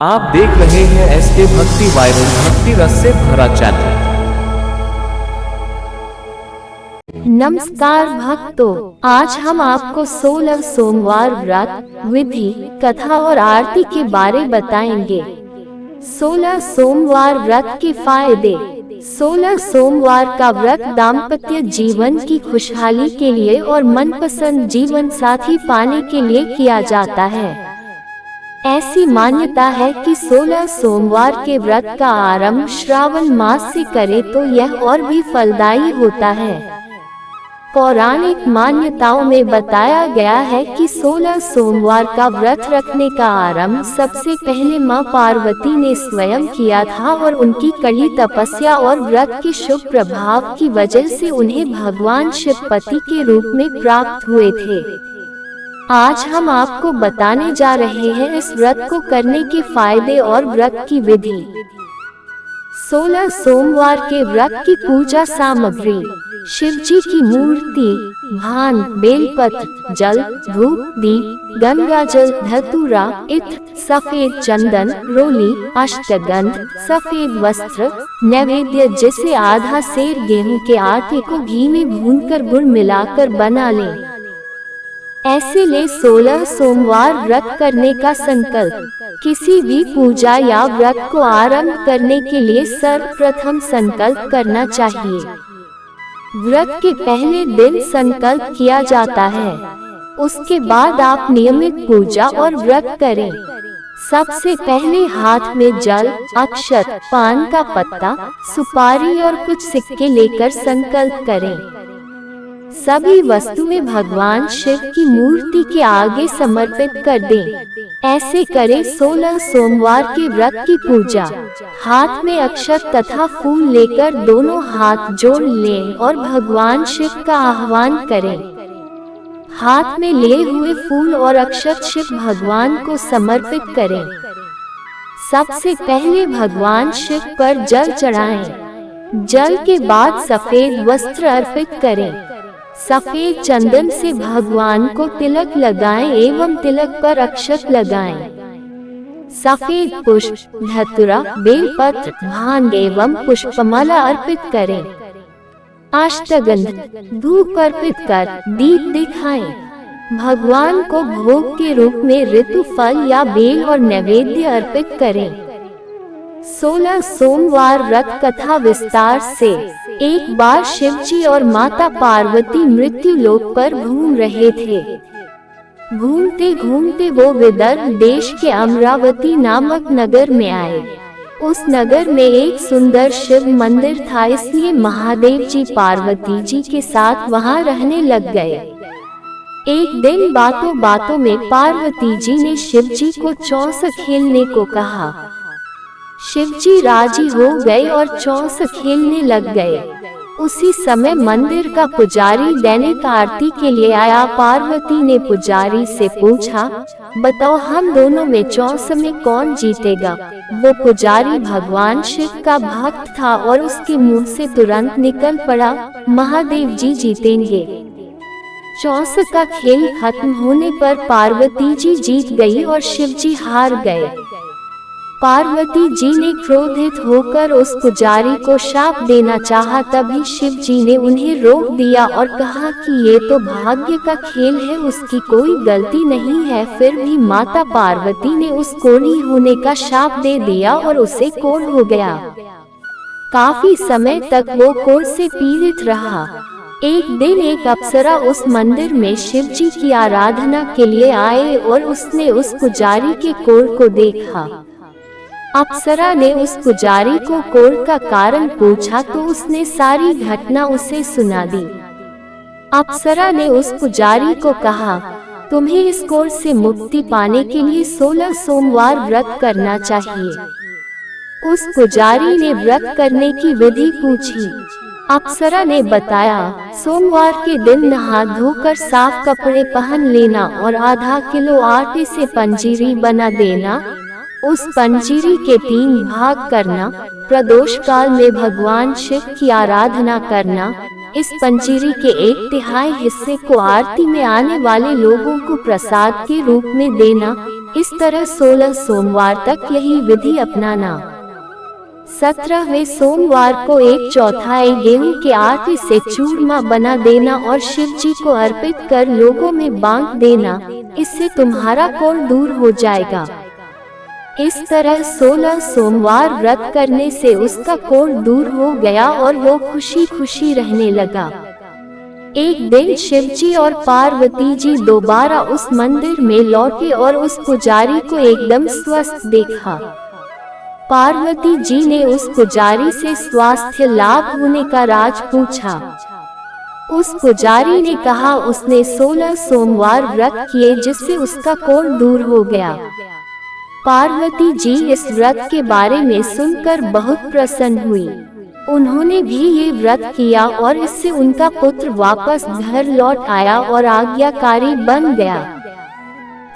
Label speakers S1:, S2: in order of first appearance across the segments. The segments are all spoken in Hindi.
S1: आप देख रहे हैं एसके भक्ति वायरल भक्ति रस से भरा चैनल।
S2: नमस्कार भक्तों, आज हम आपको 16 सोमवार व्रत विधि, कथा और आरती के बारे बताएंगे। 16 सोमवार व्रत के फायदे। 16 सोमवार का व्रत दाम्पत्य जीवन की खुशहाली के लिए और मनपसंद जीवन साथी पाने के लिए किया जाता है। ऐसी मान्यता है कि 16 सोमवार के व्रत का आरंभ श्रावण मास से करे तो यह और भी फलदायी होता है। पौराणिक मान्यताओं में बताया गया है कि 16 सोमवार का व्रत रखने का आरंभ सबसे पहले मां पार्वती ने स्वयं किया था और उनकी कड़ी तपस्या और व्रत के शुभ प्रभाव की वजह से उन्हें भगवान शिवपति के रूप में प्राप्त हुए थे। आज हम आपको बताने जा रहे हैं इस व्रत को करने के फायदे और व्रत की विधि। 16 सोमवार के व्रत की पूजा सामग्री। शिवजी की मूर्ति, भान, बेलपत्र, जल, धूप, दीप, गंगाजल, धतूरा, इत्र, सफेद चंदन, रोली, अष्टगंध, सफेद वस्त्र, नैवेद्य जिसे आधा सेर गेहूं के आटे को घी में भूनकर गुड़ मिलाकर बना लें। ऐसे ले 16 सोमवार व्रत करने का संकल्प। किसी भी पूजा या व्रत को आरंभ करने के लिए सर्वप्रथम संकल्प करना चाहिए। व्रत के पहले दिन संकल्प किया जाता है, उसके बाद आप नियमित पूजा और व्रत करें। सबसे पहले हाथ में जल, अक्षत, पान का पत्ता, सुपारी और कुछ सिक्के लेकर संकल्प करें। सभी वस्तुएं भगवान शिव की मूर्ति के आगे समर्पित कर दें। ऐसे करें 16 सोमवार के व्रत की पूजा। हाथ में अक्षत तथा फूल लेकर दोनों हाथ जोड़ लें और भगवान शिव का आह्वान करें। हाथ में लिए हुए फूल और अक्षत शिव भगवान को समर्पित करें। सबसे पहले भगवान शिव पर जल चढ़ाएं। जल के बाद सफेद वस्त्र अर्पित करें। सफेद चंदन से भगवान को तिलक लगाएं एवं तिलक पर अक्षत लगाएं। सफेद पुष्प, धतूरा, बेलपत्र, भांग एवं पुष्पमाला अर्पित करें। अष्टगंध, धूप अर्पित कर दीप दिखाएं। भगवान को भोग के रूप में ऋतु फल या बेल और नैवेद्य अर्पित करें। 16 सोमवार व्रत कथा विस्तार से। एक बार शिवजी और माता पार्वती मृत्यु लोक पर घूम रहे थे। घूमते घूमते वो विदर्भ देश के अमरावती नामक नगर में आए। उस नगर में एक सुंदर शिव मंदिर था, इसलिए महादेव जी पार्वती जी के साथ वहां रहने लग गए। एक दिन बातों बातों में पार्वती जी ने शिवजी को चौस खेलने को कहा। शिवजी राजी हो गए और चौस खेलने लग गए। उसी समय मंदिर का पुजारी दैनिक आरती के लिए आया। पार्वती ने पुजारी से पूछा, बताओ हम दोनों में चौस में कौन जीतेगा? वो पुजारी भगवान शिव का भक्त था और उसके मुंह से तुरंत निकल पड़ा, महादेव जी जीतेंगे। चौस का खेल खत्म होने पर पार्वती जी जीत गई और शिवजी हार गए। पार्वती जी ने क्रोधित होकर उस पुजारी को शाप देना चाहा, तभी शिव जी ने उन्हें रोक दिया और कहा कि ये तो भाग्य का खेल है, उसकी कोई गलती नहीं है। फिर भी माता पार्वती ने उस कोढ़ी होने का शाप दे दिया और उसे कोढ़ हो गया। काफी समय तक वो कोढ़ से पीड़ित रहा। एक दिन एक अप्सरा उस मंदिर में शिव जी की आराधना के लिए आए और उसने उस पुजारी के कोढ़ को देखा। अप्सरा ने उस पुजारी को कोढ़ का कारण पूछा तो उसने सारी घटना उसे सुना दी। अप्सरा ने उस पुजारी को कहा, तुम्हें इस कोढ़ से मुक्ति पाने के लिए 16 सोमवार व्रत करना चाहिए। उस पुजारी ने व्रत करने की विधि पूछी। अप्सरा ने बताया, सोमवार के दिन नहा धोकर साफ कपड़े पहन लेना और आधा किलो आटे से पंजीरी बना देना। उस पंजीरी के 3 भाग करना। प्रदोष काल में भगवान शिव की आराधना करना। इस पंजीरी के 1/3 हिस्से को आरती में आने वाले लोगों को प्रसाद के रूप में देना। इस तरह 16 सोमवार तक यही विधि अपनाना। 17वें सोमवार को 1/4 गेहूं के आटे से चूरमा बना देना और शिव जी को अर्पित कर लोगों में बांट देना, इससे तुम्हारा कोढ़ दूर हो जाएगा। इस तरह 16 सोमवार व्रत करने से उसका कोढ़ दूर हो गया और वो खुशी खुशी रहने लगा। एक दिन शिवजी और पार्वती जी दोबारा उस मंदिर में लौटे और उस पुजारी को एकदम स्वस्थ देखा। पार्वती जी ने उस पुजारी से स्वास्थ्य लाभ होने का राज पूछा। उस पुजारी ने कहा उसने 16 सोमवार व्रत किए जिससे उसका कोढ़ दूर हो गया। पार्वती जी इस व्रत के बारे में सुनकर बहुत प्रसन्न हुई। उन्होंने भी ये व्रत किया और इससे उनका पुत्र वापस घर लौट आया और आज्ञाकारी बन गया।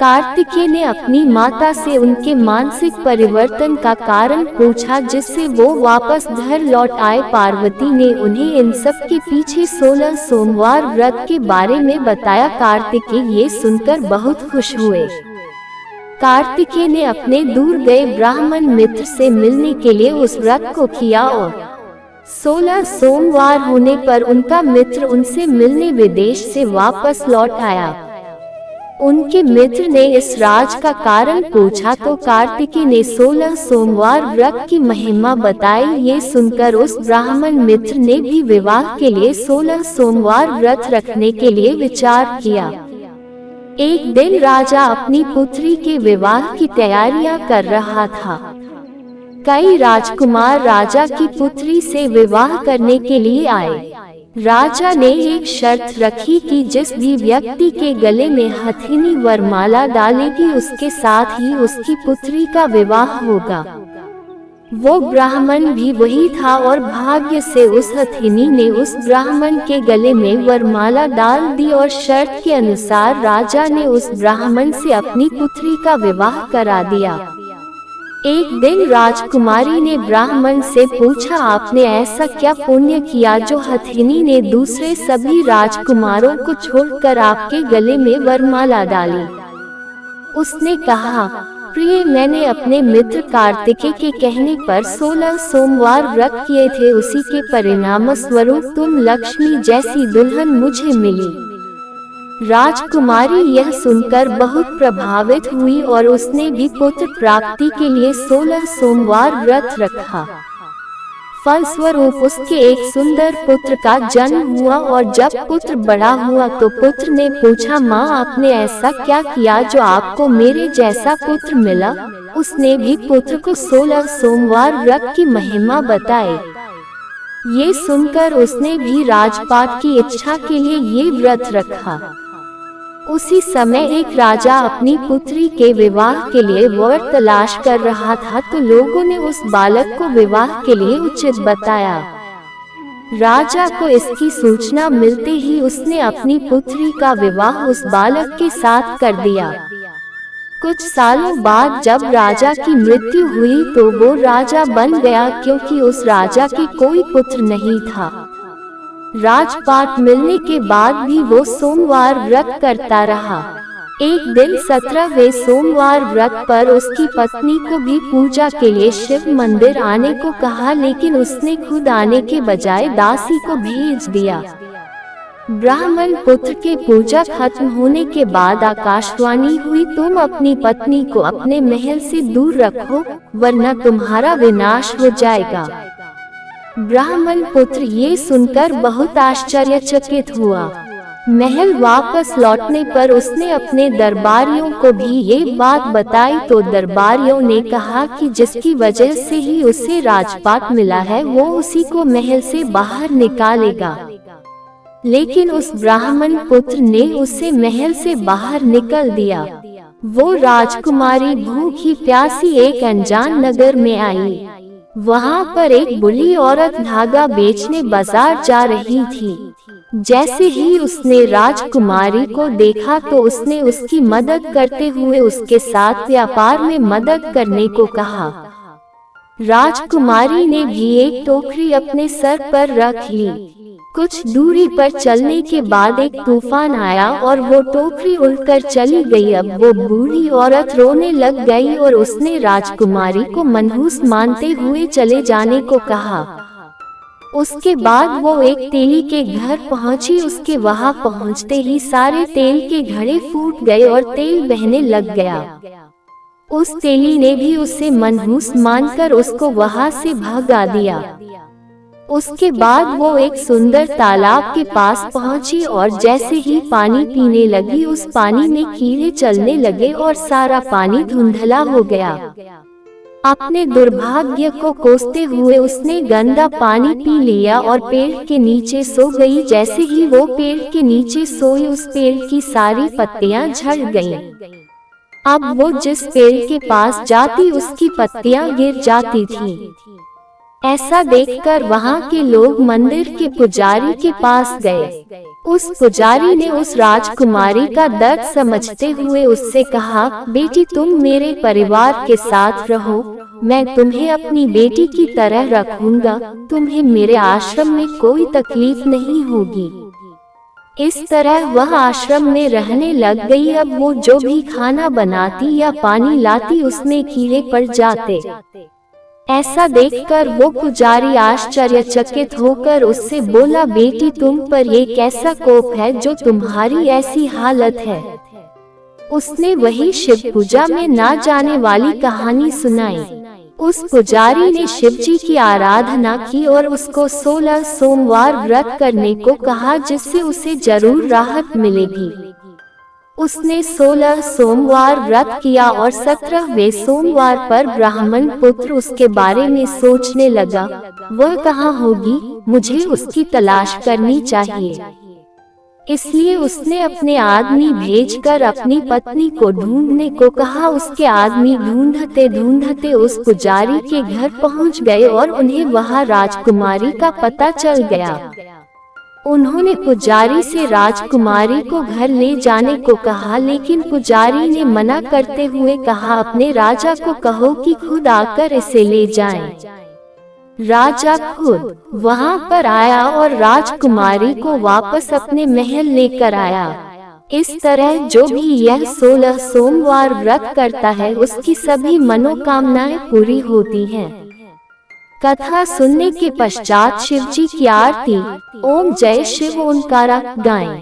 S2: कार्तिकेय ने अपनी माता से उनके मानसिक परिवर्तन का कारण पूछा जिससे वो वापस घर लौट आए। पार्वती ने उन्हें इन सब के पीछे 16 सोमवार व्रत के बारे में बताया। कार्तिकेय ये सुनकर बहुत खुश हुए। कार्तिकेय ने अपने दूर गए ब्राह्मण मित्र से मिलने के लिए उस व्रत को किया और 16 सोमवार होने पर उनका मित्र उनसे मिलने विदेश से वापस लौट आया। उनके मित्र ने इस राज का कारण पूछा तो कार्तिकेय ने 16 सोमवार व्रत की महिमा बताई। ये सुनकर उस ब्राह्मण मित्र ने भी विवाह के लिए 16 सोमवार व्रत रखने के लिए विचार किया। एक दिन राजा अपनी पुत्री के विवाह की तैयारियां कर रहा था। कई राजकुमार राजा की पुत्री से विवाह करने के लिए आए। राजा ने एक शर्त रखी कि जिस भी व्यक्ति के गले में हथिनी वरमाला डालेगी उसके साथ ही उसकी पुत्री का विवाह होगा। वो ब्राह्मण भी वही था और भाग्य से उस हथिनी ने उस ब्राह्मण के गले में वरमाला डाल दी और शर्त के अनुसार राजा ने उस ब्राह्मण से अपनी पुत्री का विवाह करा दिया। एक दिन राजकुमारी ने ब्राह्मण से पूछा, आपने ऐसा क्या पुण्य किया जो हथिनी ने दूसरे सभी राजकुमारों को छोड़कर आपके गले में वरमाला डाली? उसने कहा, प्रिय, मैंने अपने मित्र कार्तिकेय के कहने पर 16 सोमवार व्रत किए थे। उसी के परिणाम स्वरूप तुम लक्ष्मी जैसी दुल्हन मुझे मिली। राजकुमारी यह सुनकर बहुत प्रभावित हुई और उसने भी पुत्र प्राप्ति के लिए 16 सोमवार व्रत रखा। फलस्वरूप उसके एक सुंदर पुत्र का जन्म हुआ और जब पुत्र बड़ा हुआ तो पुत्र ने पूछा, माँ, आपने ऐसा क्या किया जो आपको मेरे जैसा पुत्र मिला? उसने भी पुत्र को 16 सोमवार व्रत की महिमा बताई। ये सुनकर उसने भी राजपाट की इच्छा के लिए ये व्रत रखा। उसी समय एक राजा अपनी पुत्री के विवाह के लिए वर तलाश कर रहा था तो लोगों ने उस बालक को विवाह के लिए उचित बताया। राजा को इसकी सूचना मिलते ही उसने अपनी पुत्री का विवाह उस बालक के साथ कर दिया। कुछ सालों बाद जब राजा की मृत्यु हुई तो वो राजा बन गया क्योंकि उस राजा के कोई पुत्र नहीं था। राजपाट मिलने के बाद भी वो सोमवार व्रत करता रहा। एक दिन 17वें सोमवार व्रत पर उसकी पत्नी को भी पूजा के लिए शिव मंदिर आने को कहा, लेकिन उसने खुद आने के बजाय दासी को भेज दिया। ब्राह्मण पुत्र के पूजा खत्म होने के बाद आकाशवाणी हुई, तुम अपनी पत्नी को अपने महल से दूर रखो वरना तुम्हारा विनाश हो जाएगा। ब्राह्मण पुत्र ये सुनकर बहुत आश्चर्यचकित हुआ। महल वापस लौटने पर उसने अपने दरबारियों को भी ये बात बताई तो दरबारियों ने कहा कि जिसकी वजह से ही उसे राजपाट मिला है वो उसी को महल से बाहर निकालेगा। लेकिन उस ब्राह्मण पुत्र ने उसे महल से बाहर निकल दिया। वो राजकुमारी भूखी प्यासी एक अनजान नगर में आई। वहाँ पर एक बुढ़ी औरत धागा बेचने बाजार जा रही थी। जैसे ही उसने राजकुमारी को देखा तो उसने उसकी मदद करते हुए उसके साथ व्यापार में मदद करने को कहा। राजकुमारी ने भी एक टोकरी अपने सर पर रख ली। कुछ दूरी पर चलने के बाद एक तूफान आया और वो टोकरी उड़कर चली गई। अब वो बूढ़ी औरत रोने लग गई और उसने राजकुमारी को मनहूस मानते हुए चले जाने को कहा। उसके बाद वो एक तेली के घर पहुंची। उसके वहां पहुंचते ही सारे तेल के घड़े फूट गए और तेल बहने लग गया। उस तेली ने भी उसे मनहूस मानकर उसको वहां से भगा दिया। उसके बाद वो एक सुंदर तालाब के पास पहुंची और जैसे ही पानी पीने लगी उस पानी में कीड़े चलने लगे और सारा पानी धुंधला हो गया। अपने दुर्भाग्य को कोसते हुए उसने गंदा पानी पी लिया और पेड़ के नीचे सो गई। जैसे ही वो पेड़ के नीचे सोई उस पेड़ की सारी पत्तियां झड़ गईं। अब वो जिस पेड़ के पास जाती उसकी पत्तियां गिर जाती थीं। ऐसा देखकर वहां के लोग मंदिर के पुजारी के पास गए। उस पुजारी ने उस राजकुमारी का दर्द समझते हुए उससे कहा, बेटी तुम मेरे परिवार के साथ रहो, मैं तुम्हें अपनी बेटी की तरह रखूंगा, तुम्हें मेरे आश्रम में कोई तकलीफ नहीं होगी। इस तरह वह आश्रम में रहने लग गई। अब वो जो भी खाना बनाती या पानी लाती उसमें कीड़े पड़ जाते। ऐसा देखकर वो पुजारी आश्चर्यचकित होकर उससे बोला, बेटी तुम पर ये कैसा कोप है जो तुम्हारी ऐसी हालत है। उसने वही शिव पूजा में ना जाने वाली कहानी सुनाई। उस पुजारी ने शिव जी की आराधना की और उसको 16 सोमवार व्रत करने को कहा जिससे उसे जरूर राहत मिलेगी। उसने 16 सोमवार व्रत किया और 17वें सोमवार पर ब्राह्मण पुत्र उसके बारे में सोचने लगा, वह कहाँ होगी, मुझे उसकी तलाश करनी चाहिए। इसलिए उसने अपने आदमी भेजकर अपनी पत्नी को ढूंढने को कहा। उसके आदमी ढूंढते ढूंढते उस पुजारी के घर पहुंच गए और उन्हें वहां राजकुमारी का पता चल गया। उन्होंने पुजारी से राजकुमारी को घर ले जाने को कहा, लेकिन पुजारी ने मना करते हुए कहा, अपने राजा को कहो कि खुद आकर इसे ले जाएं। राजा खुद वहां पर आया और राजकुमारी को वापस अपने महल लेकर आया। इस तरह जो भी यह 16 सोमवार व्रत करता है उसकी सभी मनोकामनाएं पूरी होती हैं। कथा सुनने के पश्चात शिव जी की आरती ओम जय शिव ओंकारा गाएं।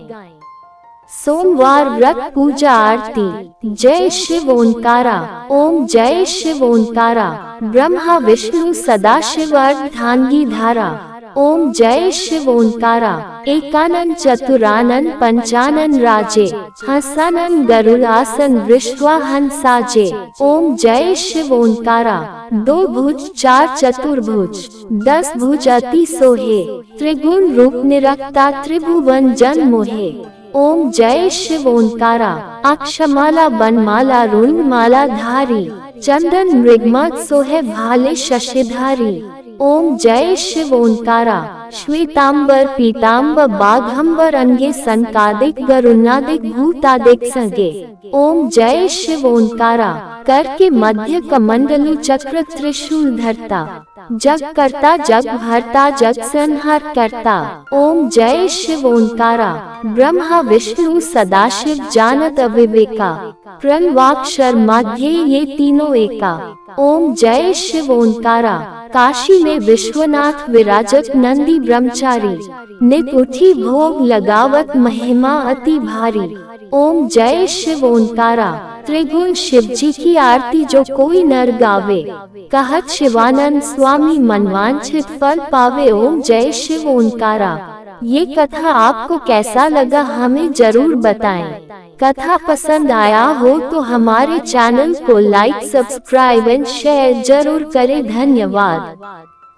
S2: सोमवार व्रत पूजा आरती जय शिव ओंकारा, ओम जय शिव ओंकारा। ब्रह्मा विष्णु सदा शिव अर्धांगी धारा, ओम जय शिव ओंकारा। एकानन चतुरानन पंचानन राजे, हंसानन गरुड़ासन वृषवाहन साजे, ओम जय शिव ओंकारा। 2 भुज 4 चतुर्भुज 10 भुज अति सोहे, त्रिगुण रूप निरक्ता त्रिभुवन जन मोहे, ओम जय शिव ओंकारा। अक्षमाला बनमाला रुंडमाला धारी, चंदन मृगमत सोहे भाले शशिधारी, ओम जय शिव ओंकारा। श्वेतांबर पीतांबर बाघंबर अंगे संकादिक गरुणादिक भूतादिक सगे, ओम जय शिव ओंकारा। कर के मध्य कमंडलु चक्र त्रिशूल धरता, जग करता जग हरता जग संहार करता, ओम जय शिव ओंकारा। ब्रह्मा विष्णु सदाशिव जानत अविवेका, प्रणवाक्षर मध्य ये तीनों एका, ओम जय शिव ओंकारा। काशी में विश्वनाथ विराजत नंदी ब्रह्मचारी, नित उठी भोग लगावत महिमा अति भारी, ओम जय शिव ओंकारा। त्रिगुण शिव जी की आरती जो कोई नर गावे, कहत शिवानंद स्वामी मनवांछित फल पावे, ओम जय शिव ओंकारा। ये कथा आपको कैसा लगा हमें जरूर बताएं। कथा पसंद आया हो तो हमारे चैनल को लाइक सब्सक्राइब एंड शेयर जरूर करें। धन्यवाद।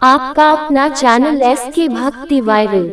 S2: आपका अपना चैनल SK भक्ति वायरल।